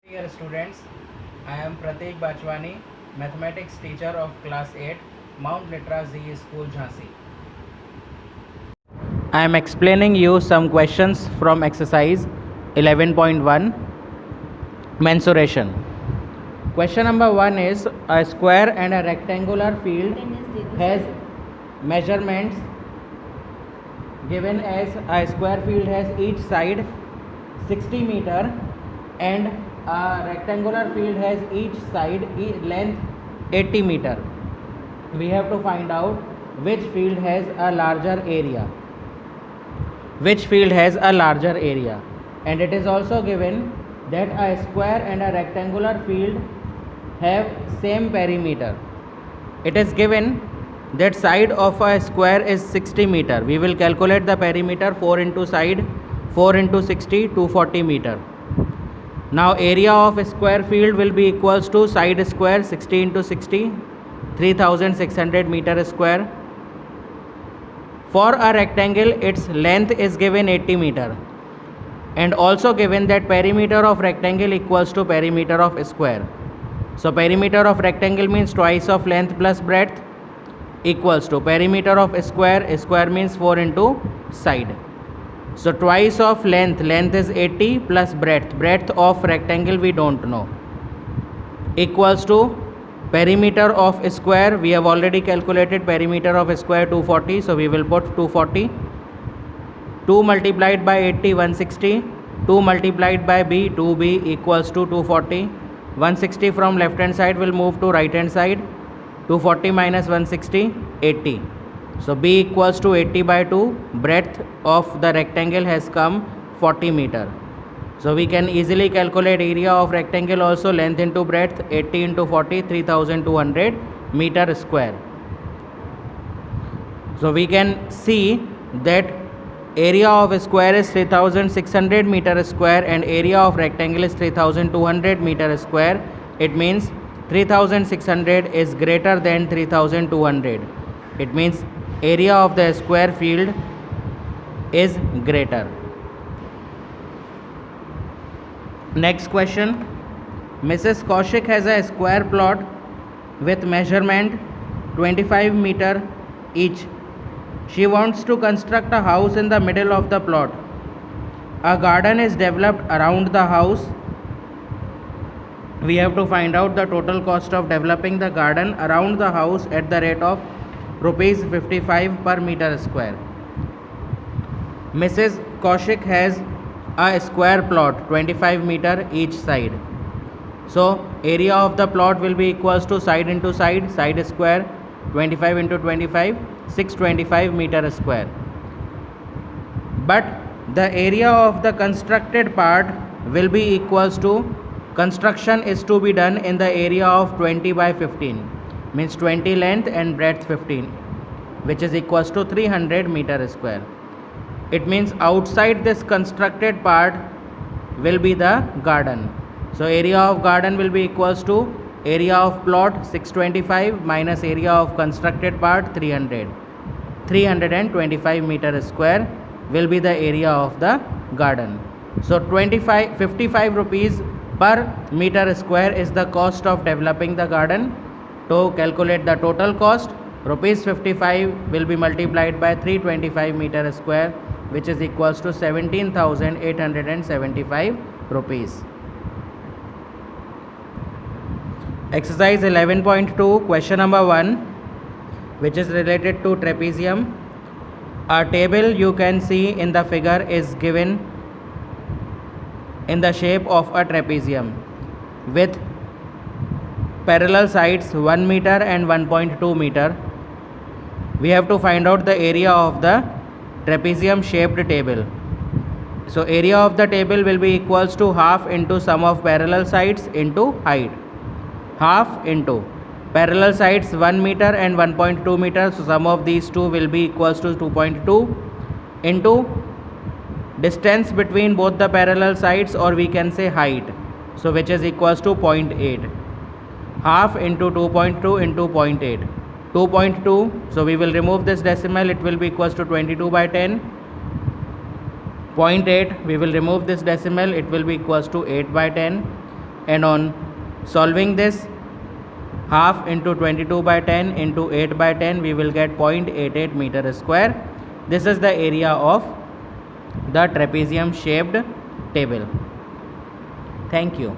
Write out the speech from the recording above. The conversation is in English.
Dear students, I am Prateek Bachwani, mathematics teacher of class 8, Mount Litra Z School, Jhansi. I am explaining you some questions from exercise 11.1 mensuration. Question number 1 is a square and a rectangular field has measurements given as a square field has each side 60 meter and a rectangular field has each side length 80 meter. We have to find out which field has a larger area. Which field has a larger area, and it is also given that a square and a rectangular field have same perimeter. It is given that side of a square is 60 meter. We will calculate the perimeter 4 into side 4 into 60 240 meter. Now area of a square field will be equals to side square 60 into 60 3600 meter square. For a rectangle its length is given 80 meter and also given that perimeter of rectangle equals to perimeter of square. So perimeter of rectangle means twice of length plus breadth equals to perimeter of square, square means 4 into side. So twice of length is 80 plus breadth of rectangle we don't know, equals to perimeter of square. We have already calculated perimeter of square 240, so we will put 240. 2 multiplied by 80 160, 2 multiplied by b 2b equals to 240. 160 from left hand side will move to right hand side. 240 minus 160 80. So b equals to 80 by 2. Breadth of the rectangle has come 40 meter. So we can easily calculate area of rectangle also, length into breadth 80 into 40 3200 meter square. So we can see that area of a square is 3600 meter square and area of rectangle is 3200 meter square. It means 3600 is greater than 3200. It means area of the square field is greater. Next question. Mrs. Kaushik has a square plot with measurement 25 meter each. She wants to construct a house in the middle of the plot. A garden is developed around the house. We have to find out the total cost of developing the garden around the house at the rate of rupees 55 per meter square. Mrs. Kaushik has a square plot 25 meter each side. So area of the plot will be equals to side into side square 25 into 25 625 meter square. But the area of the constructed part will be equals to, construction is to be done in the area of 20 by 15, means 20 length and breadth 15, which is equals to 300 meter square. It means outside this constructed part will be the garden. So area of garden will be equals to area of plot 625 minus area of constructed part 300. 325 meter square will be the area of the garden. So 55 rupees per meter square is the cost of developing the garden. To calculate the total cost, rupees 55 will be multiplied by 325 meter square, which is equals to 17,875 rupees. Exercise 11.2 question number 1, which is related to trapezium. A table you can see in the figure is given in the shape of a trapezium with parallel sides 1 meter and 1.2 meter. We have to find out the area of the trapezium shaped table. So area of the table will be equals to half into sum of parallel sides into height. Half into parallel sides 1 meter and 1.2 meter, so sum of these two will be equals to 2.2 into distance between both the parallel sides, or we can say height, so which is equals to 0.8. Half into 2.2 into 0.8, 2.2. So we will remove this decimal, it will be equals to 22 by 10. 0.8, we will remove this decimal, it will be equals to 8 by 10. and on solving this, half into 22 by 10 into 8 by 10, we will get 0.88 meter square. This is the area of the trapezium shaped table. Thank you.